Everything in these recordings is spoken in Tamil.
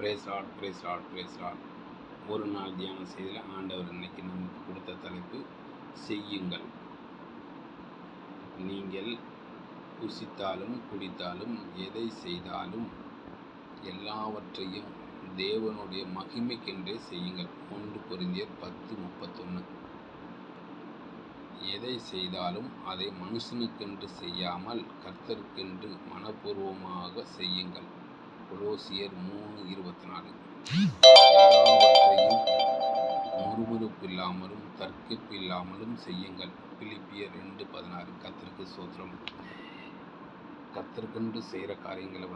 Brace lord, praise lord, praise lord. ஒரு நாள் தியானம் செய்ததில் ஆண்டவர் இன்னைக்கு நமக்கு கொடுத்த தலைப்பு செய்யுங்கள். நீங்கள் புசித்தாலும் குடித்தாலும் எதை செய்தாலும் எல்லாவற்றையும் தேவனுடைய மகிமைக்கென்றே செய்யுங்கள். 1 கொரிந்தியர் 10:31. எதை செய்தாலும் அதை மனுஷனுக்கென்று செய்யாமல் கர்த்தருக்கென்று மனப்பூர்வமாக செய்யுங்கள். கொலோசியர் 3:24. எல்லாவற்றையும் முறுமுறுப்பு இல்லாமலும் தர்க்கிப்பு இல்லாமலும் செய்யுங்கள். பிலிப்பியர் 2:16. கர்த்தருக்கு ஸ்தோத்திரம். கர்த்தருக்கென்று செய்கிற காரியங்களை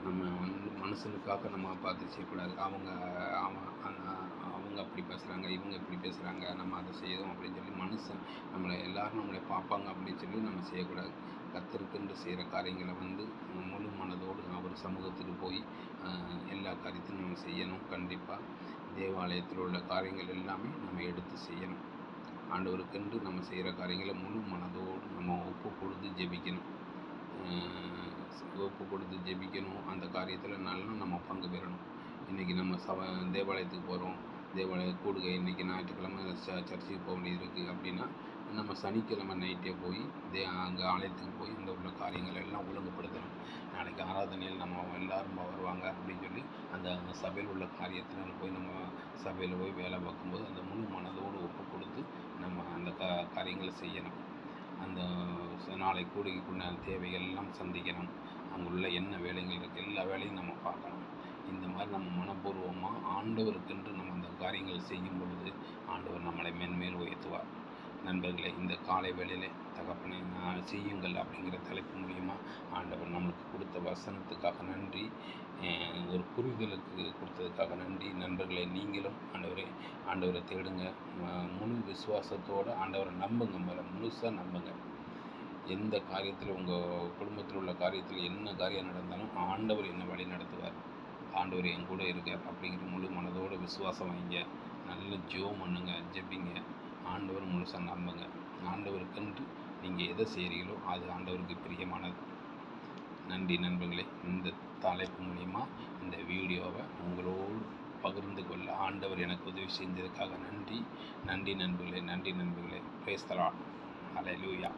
நம்ம மனுஷனுக்காக நம்ம பார்த்து செய்யக்கூடாது. அவங்க அப்படி பேசுகிறாங்க, இவங்க இப்படி பேசுகிறாங்க, நம்ம அதை செய்யணும் அப்படின்னு சொல்லி எல்லாரும் நம்மளை பார்ப்பாங்க அப்படின்னு சொல்லி நம்ம செய்யக்கூடாது. கர்த்தருக்கென்று செய்கிற காரியங்களை முழு மனதோடு அவர் சமூகத்துக்கு போய் எல்லா காரியத்தையும் நம்ம செய்யணும். கண்டிப்பாக தேவாலயத்தில் உள்ள காரியங்கள் எல்லாமே நம்ம எடுத்து செய்யணும். ஆண்டவருக்கென்று நம்ம செய்கிற காரியங்களை முழு மனதோடு நம்ம ஒப்பு கொடுத்து ஜெபிக்கணும். அந்த காரியத்தில் நல்லா நம்ம பங்கு பெறணும். இன்றைக்கி நம்ம தேவாலயத்துக்கு போகிறோம், தேவாலய கூடுகை, இன்றைக்கி ஞாயிற்றுக்கிழமை சர்ச்சுக்கு போக வேண்டியது இருக்குது அப்படின்னா நம்ம சனிக்கிழமை நைட்டே போய் அங்கே ஆலயத்துக்கு போய் இந்த உள்ள காரியங்கள் எல்லாம் ஒழுங்குபடுத்தணும். நாளைக்கு ஆராதனையில் நம்ம எல்லாரும் வருவாங்க அப்படின்னு சொல்லி அந்த சபையில் உள்ள காரியத்தில் போய் நம்ம சபையில் போய் வேலை பார்க்கும்போது அந்த முழு மனதோடு ஒப்பு கொடுத்து நம்ம அந்த காரியங்களை செய்யணும். அந்த நாளை கூடுகைக்குள்ள தேவைகள் எல்லாம் சந்திக்கணும். அங்குள்ள என்ன வேலைகள் இருக்குது எல்லா வேலையும் நம்ம பார்க்கணும். இந்த மாதிரி நம்ம மனப்பூர்வமாக ஆண்டவருக்கென்று நம்ம அந்த காரியங்கள் செய்யும் பொழுது ஆண்டவர் நம்மளை மேன்மேல் உயர்த்துவார். நண்பர்களே, இந்த காலை வேளையிலே தகப்பனை செய்யுங்கள் அப்படிங்கிற தலைப்பு மூலியமாக ஆண்டவர் நம்மளுக்கு கொடுத்த வசனத்துக்காக நன்றி, ஒரு புரிதலுக்கு கொடுத்ததுக்காக நன்றி. நண்பர்களே, நீங்களும் ஆண்டவரை தேடுங்க. முழு விசுவாசத்தோடு ஆண்டவரை நம்புங்க. முழுசாக நம்புங்க. எந்த காரியத்தில் உங்கள் குடும்பத்தில் உள்ள காரியத்தில் என்ன காரியம் நடந்தாலும் ஆண்டவர் என்ன வழி நடத்துவார். ஆண்டவர் என் கூட இருக்கார் அப்படிங்கிற முழு மனதோடு விசுவாசம் வைங்க. நல்ல ஜெபம் பண்ணுங்க, ஜெபிங்க. ஆண்டவர் முழுசாக நம்புங்க. ஆண்டவருக்கென்று நீங்கள் எதை செய்கிறீங்களோ அது ஆண்டவருக்கு பிரியமானது. நன்றி நண்பர்களே. இந்த தலைப்பு மூலிமா இந்த வீடியோவை உங்களோடு பகிர்ந்து கொள்ள ஆண்டவர் எனக்கு உதவி செஞ்சதுக்காக நன்றி நண்பர்களே. Praise the Lord. ஹல்லேலூயா.